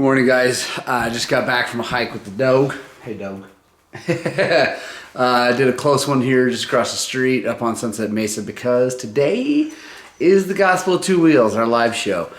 Good morning, guys. I just got back from a hike with the dog. Hey, dog. I did a close one here just across the street up on Sunset Mesa because today is the Gospel of Two Wheels, our live show.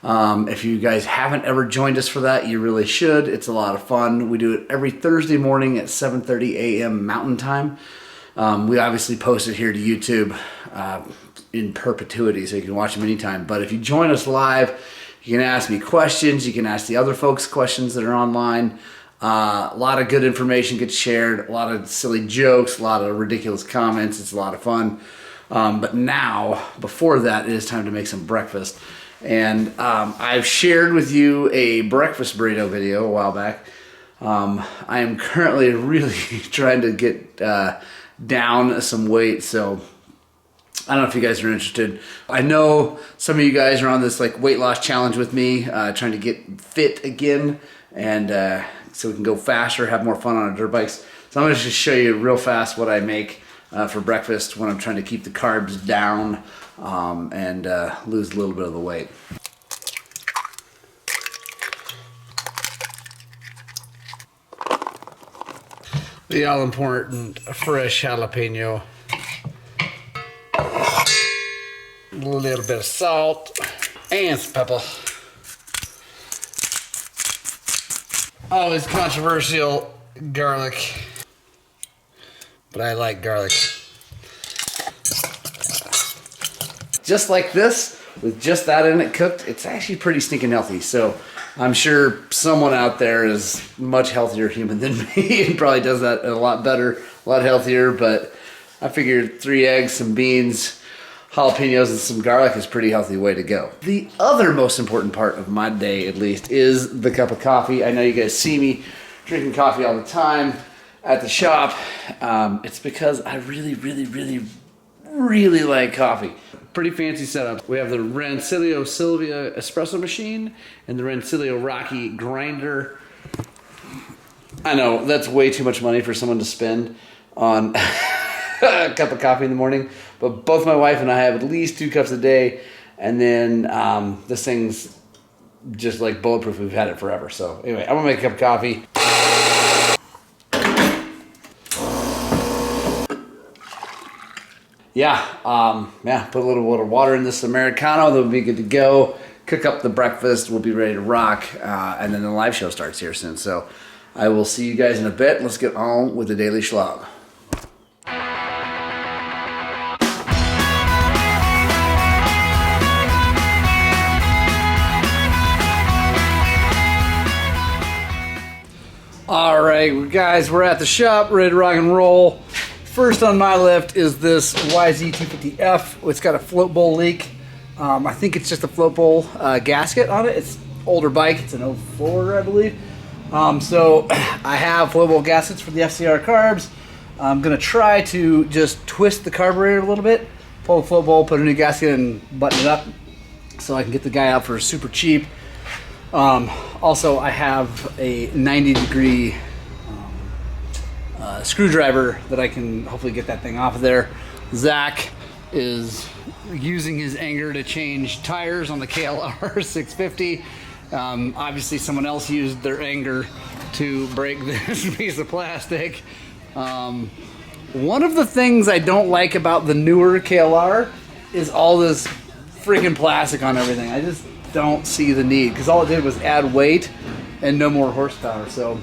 If you guys haven't ever joined us for that, you really should. It's a lot of fun. We do it every Thursday morning at 7:30 a.m. Mountain Time. We obviously post it here to YouTube in perpetuity, so you can watch them anytime. But if you join us live, you can ask me questions. You can ask the other folks questions that are online. A lot of good information gets shared. A lot of silly jokes. A lot of ridiculous comments. It's a lot of fun. But now, before that, it is time to make some breakfast. And I've shared with you a breakfast burrito video a while back. I am currently really trying to get down some weight, so I don't know if you guys are interested. I know some of you guys are on this like weight loss challenge with me, trying to get fit again, and so we can go faster, have more fun on our dirt bikes. So I'm going to just show you real fast what I make for breakfast when I'm trying to keep the carbs down and lose a little bit of the weight. The all-important fresh jalapeno. A little bit of salt and some pepper. Always controversial, garlic, but I like garlic. Just like this, with just that in it cooked, it's actually pretty stinking healthy. So I'm sure someone out there is much healthier human than me and probably does that a lot better, a lot healthier, but I figured 3 eggs, some beans, jalapenos, and some garlic is a pretty healthy way to go. The other most important part of my day, at least, is the cup of coffee. I know you guys see me drinking coffee all the time at the shop. It's because I really like coffee. Pretty fancy setup. We have the Rancilio Silvia espresso machine and the Rancilio Rocky grinder. I know, that's way too much money for someone to spend on a cup of coffee in the morning, but both my wife and I have at least 2 cups a day, and then this thing's just like bulletproof. We've had it forever. So anyway, I'm gonna make a cup of coffee. Put a little bit of water in this Americano, then we'll be good to go. Cook up the breakfast, we'll be ready to rock, and then the live show starts here soon. So I will see you guys in a bit. Let's get on with the daily Shlog. All right, guys, we're at the shop, ready to rock and roll. First on my list is this YZ250F. It's got a float bowl leak. I think it's just a float bowl gasket on it. It's an older bike. It's an 04, I believe. So I have float bowl gaskets for the FCR carbs. I'm going to try to just twist the carburetor a little bit, pull the float bowl, put a new gasket, and button it up so I can get the guy out for super cheap. Also, I have a 90-degree screwdriver that I can hopefully get that thing off of there. Zach is using his anger to change tires on the KLR 650. Obviously, someone else used their anger to break this piece of plastic. One of the things I don't like about the newer KLR is all this freaking plastic on everything. I just don't see the need, because all it did was add weight and no more horsepower. So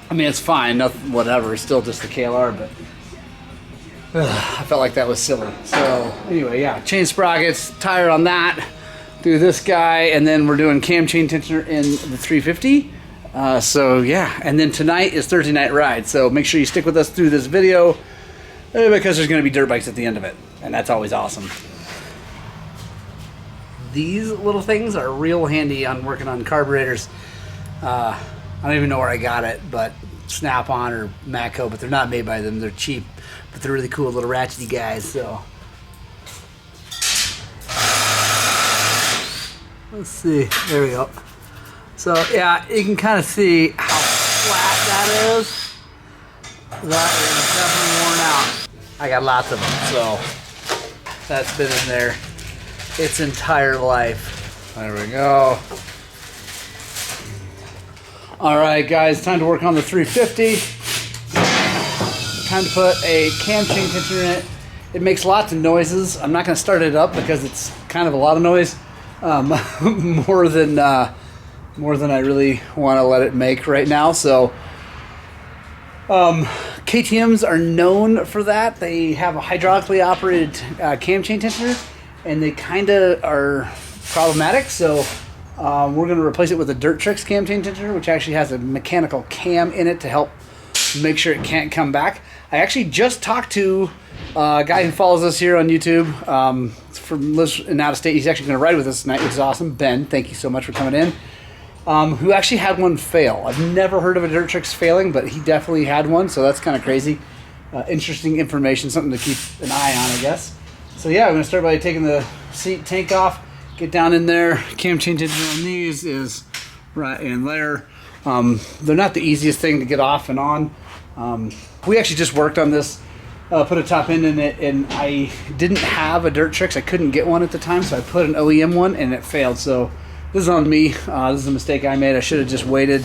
I mean, it's fine, nothing, whatever, it's still just the KLR, but I felt like that was silly. So anyway, yeah, chain sprockets, tire on that, do this guy, and then we're doing cam chain tensioner in the 350. So yeah, and then tonight is Thursday night ride, so make sure you stick with us through this video because there's going to be dirt bikes at the end of it, and that's always awesome. These little things are real handy on working on carburetors. I don't even know where I got it, but Snap-on or Matco, but they're not made by them. They're cheap, but they're really cool little ratchety guys. So let's see. There we go. So yeah, you can kind of see how flat that is. That is definitely worn out. I got lots of them, so that's been in there its entire life. There we go. All right, guys, time to work on the 350. Time to put a cam chain tensioner in it. It makes lots of noises. I'm not going to start it up because it's kind of a lot of noise, more than I really want to let it make right now. So KTMs are known for that. They have a hydraulically operated cam chain tensioner, and they kind of are problematic. So we're going to replace it with a DIRTBIKES cam chain tensioner, which actually has a mechanical cam in it to help make sure it can't come back. I actually just talked to a guy who follows us here on YouTube, lives in out of state. He's actually going to ride with us tonight, which is awesome. Ben, thank you so much for coming in. Who actually had one fail. I've never heard of a DIRTBIKES failing, but he definitely had one, so that's kind of crazy. Interesting information, something to keep an eye on, I guess. So yeah, I'm going to start by taking the seat tank off, get down in there. Cam chain tensioner on these is right in there. They're not the easiest thing to get off and on. We actually just worked on this, put a top end in it, and I didn't have a DIRTBIKES. I couldn't get one at the time, so I put an OEM one, and it failed. So this is on me. This is a mistake I made. I should have just waited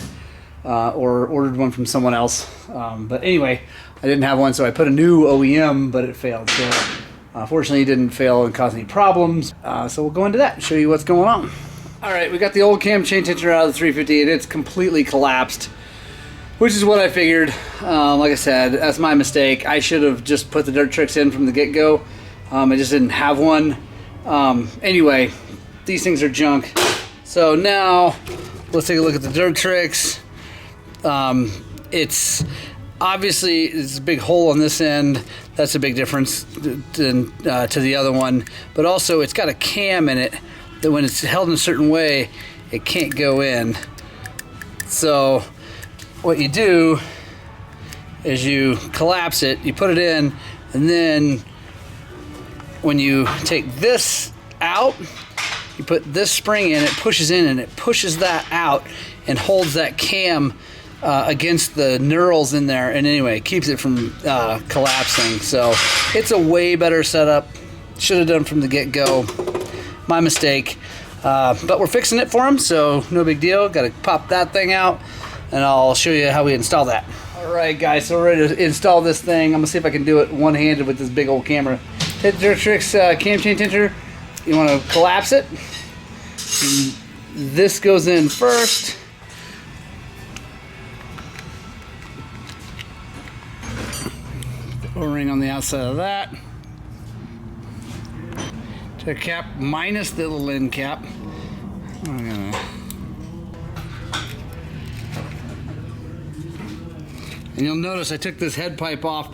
or ordered one from someone else. But anyway, I didn't have one, so I put a new OEM, but it failed. So fortunately, it didn't fail and cause any problems. So we'll go into that and show you what's going on. All right, we got the old cam chain tensioner out of the 350, and it's completely collapsed, which is what I figured. Like I said, that's my mistake. I should have just put the DIRTBIKES in from the get-go. I just didn't have one. Anyway, these things are junk. So now, let's take a look at the DIRTBIKES. It's obviously, it's a big hole on this end. That's a big difference to the other one. But also, it's got a cam in it that when it's held in a certain way, it can't go in. So what you do is you collapse it, you put it in, and then when you take this out, you put this spring in, it pushes in, and it pushes that out and holds that cam against the knurls in there, and anyway, it keeps it from collapsing. So it's a way better setup. Should have done from the get-go. My mistake. But we're fixing it for him, so no big deal. Got to pop that thing out, and I'll show you how we install that. All right, guys, so we're ready to install this thing. I'm gonna see if I can do it one-handed with this big old camera. Take the DIRTBIKES cam chain tensioner. You want to collapse it. And this goes in first. The O-ring on the outside of that. The cap minus the little end cap. And you'll notice I took this head pipe off.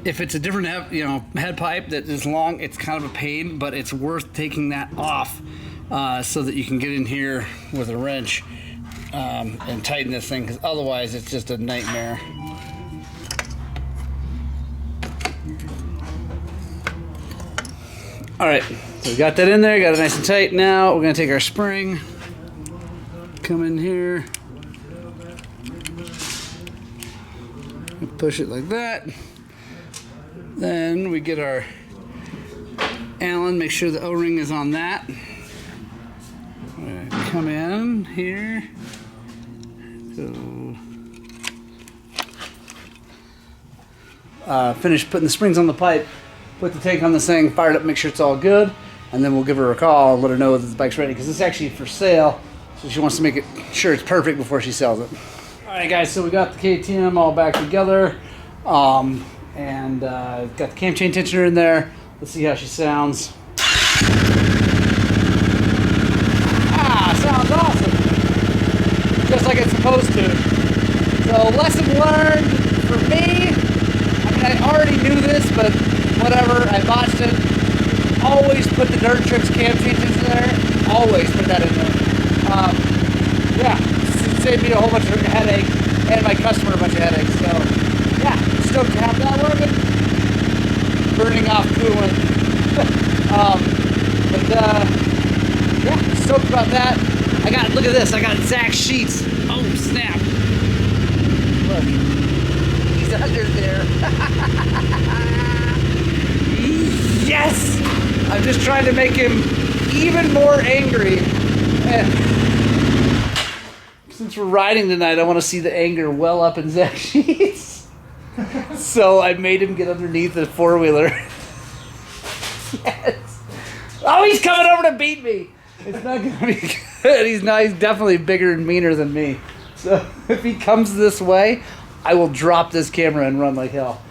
If it's a different head pipe that is long, it's kind of a pain, but it's worth taking that off so that you can get in here with a wrench and tighten this thing, because otherwise it's just a nightmare. All right, so we got that in there, got it nice and tight. Now we're gonna take our spring, come in here, push it like that. Then we get our Allen, make sure the O-ring is on that. We're gonna come in here, finish putting the springs on the pipe. Put the tank on this thing, fire it up, make sure it's all good, and then we'll give her a call and let her know that the bike's ready, because it's actually for sale, so she wants to make sure it's perfect before she sells it. All right, guys, so we got the KTM all back together, and got the cam chain tensioner in there. Let's see how she sounds. Sounds awesome, just like it's supposed to. So lesson learned for me. I mean, I already knew this, but whatever, I botched it. Always put the DIRTBIKES cam chain tensioner in there. Always put that in there. Yeah, it saved me a whole bunch of headache, and my customer a bunch of headaches. So, yeah, stoked to have that working. Burning off coolant. Yeah, stoked about that. Look at this, I got Zach sheets. Oh, snap. Look, he's under there. Yes! I'm just trying to make him even more angry. And since we're riding tonight, I want to see the anger well up in Zach's sheets. So I made him get underneath the four-wheeler. Yes. Oh, he's coming over to beat me. It's not going to be good. He's definitely bigger and meaner than me. So if he comes this way, I will drop this camera and run like hell.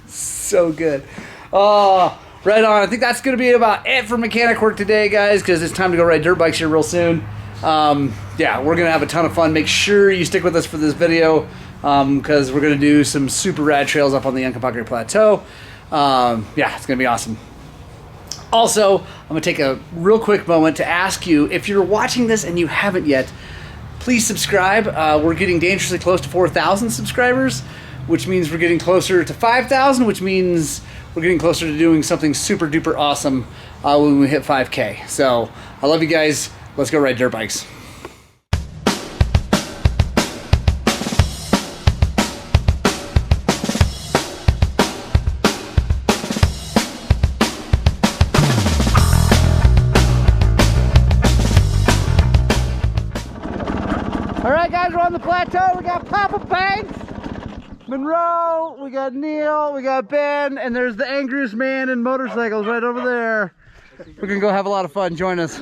So good. Oh, right on. I think that's going to be about it for mechanic work today, guys, because it's time to go ride dirt bikes here real soon. Yeah, we're going to have a ton of fun. Make sure you stick with us for this video because we're going to do some super rad trails up on the Uncompahgre Plateau. Yeah, it's going to be awesome. Also, I'm going to take a real quick moment to ask you, if you're watching this and you haven't yet, please subscribe. We're getting dangerously close to 4,000 subscribers, which means we're getting closer to 5,000, which means we're getting closer to doing something super duper awesome when we hit 5K. So, I love you guys. Let's go ride dirt bikes. Alright guys, we're on the plateau. We got Papa Banks, Monroe, we got Neil, we got Ben, and there's the angriest man in motorcycles right over there. We're gonna go have a lot of fun. Join us.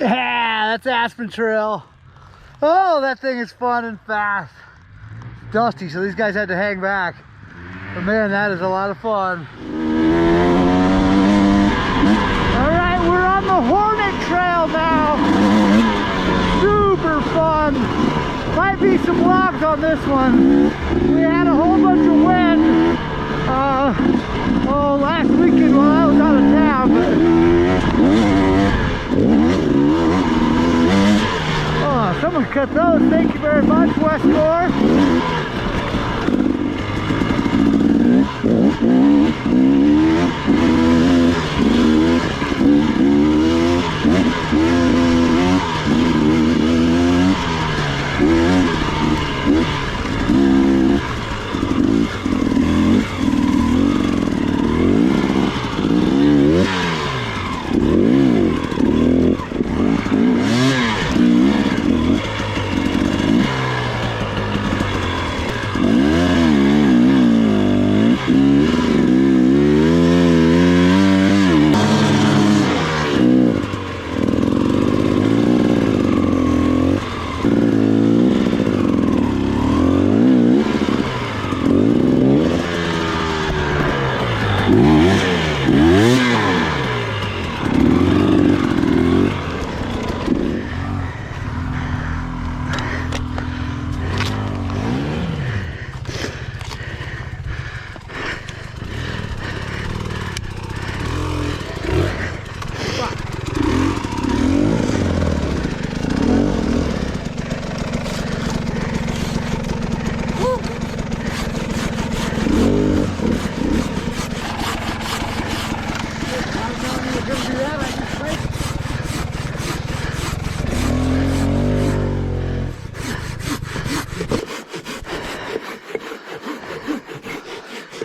Yeah, that's Aspen Trail. Oh, that thing is fun and fast. Dusty, so these guys had to hang back. But man, that is a lot of fun. All right, we're on the Hornet Trail now. Super fun. Might be some logs on this one. We had a whole bunch of wind last weekend while I was out of town. Oh, someone cut those. Thank you very much, Westcore.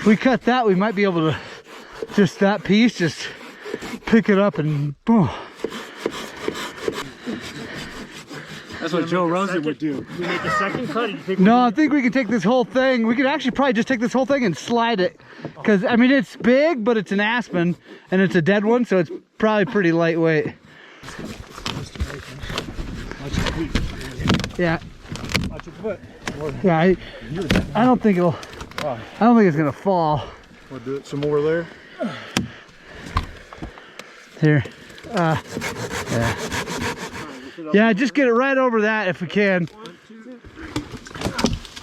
we cut that, we might be able to just that piece, just pick it up and boom. That's what Joe Rosen would do. You make a second cut? No, I think we can take this whole thing. We could actually probably just take this whole thing and slide it. Because, I mean, it's big, but it's an aspen, and it's a dead one, so it's probably pretty lightweight. Yeah. Watch your foot. Yeah, I don't think it'll, I don't think it's going to fall. We'll do it some more there. Here. Yeah. Yeah, just get it right over that if we can.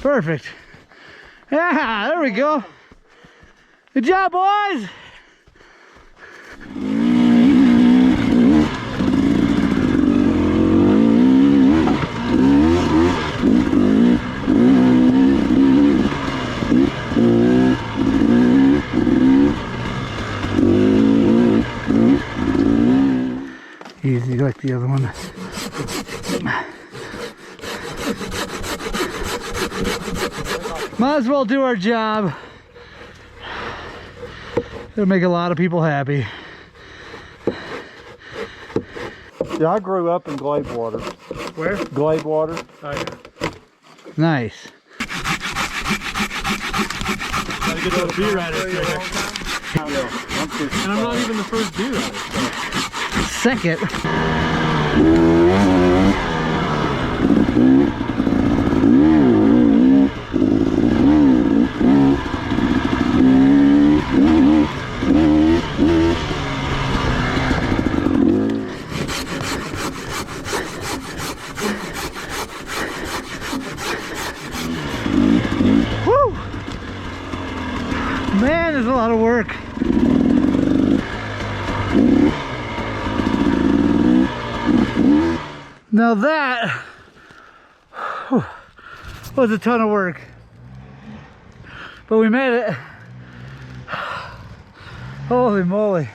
Perfect. Yeah, there we go. Good job, boys. Easy like the other one. Might as well do our job. It'll make a lot of people happy. Yeah, I grew up in Glade Water. Where? Glade Water. Oh, yeah. Nice. Gotta get those beer riders there. And I'm not even the first beer rider. Second. Woo! Man, there's a lot of work. Now that was a ton of work, but we made it. Holy moly.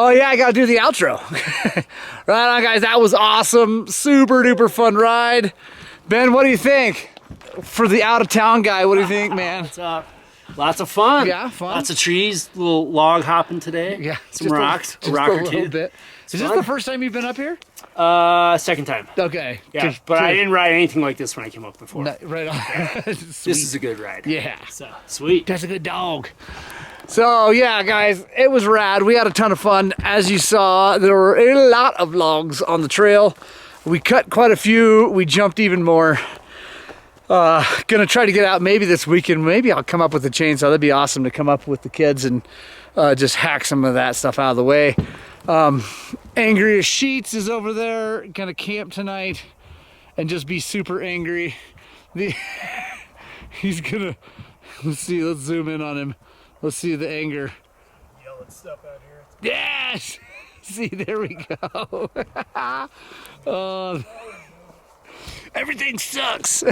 Oh yeah, I gotta do the outro. Right on, guys, that was awesome. Super duper fun ride. Ben, what do you think? For the out of town guy, what do you think, man? What's up? Lots of fun. Yeah, fun. Lots of trees, little log hopping today. Yeah. Some rocks, a rock or two. Bit. Is this the first time you've been up here? Second time. Okay. Yeah, but I didn't ride anything like this when I came up before. No, right on. This is a good ride. Yeah. So, sweet. That's a good dog. So yeah, guys, it was rad. We had a ton of fun. As you saw, there were a lot of logs on the trail. We cut quite a few. We jumped even more. Gonna try to get out maybe this weekend. Maybe I'll come up with a chainsaw. That'd be awesome to come up with the kids and just hack some of that stuff out of the way. Angry as Sheets is over there, gonna camp tonight and just be super angry. He's gonna, let's see, let's zoom in on him. Let's see the anger. Yelling stuff out here. Yes! See, there we go. Everything sucks.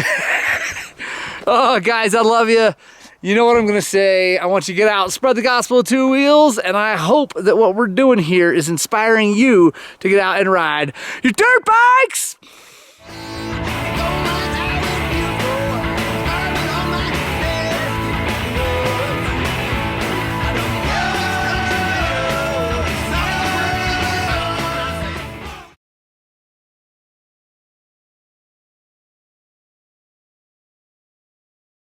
Oh, guys, I love you. You know what I'm going to say. I want you to get out, spread the gospel of two wheels, and I hope that what we're doing here is inspiring you to get out and ride your dirt bikes.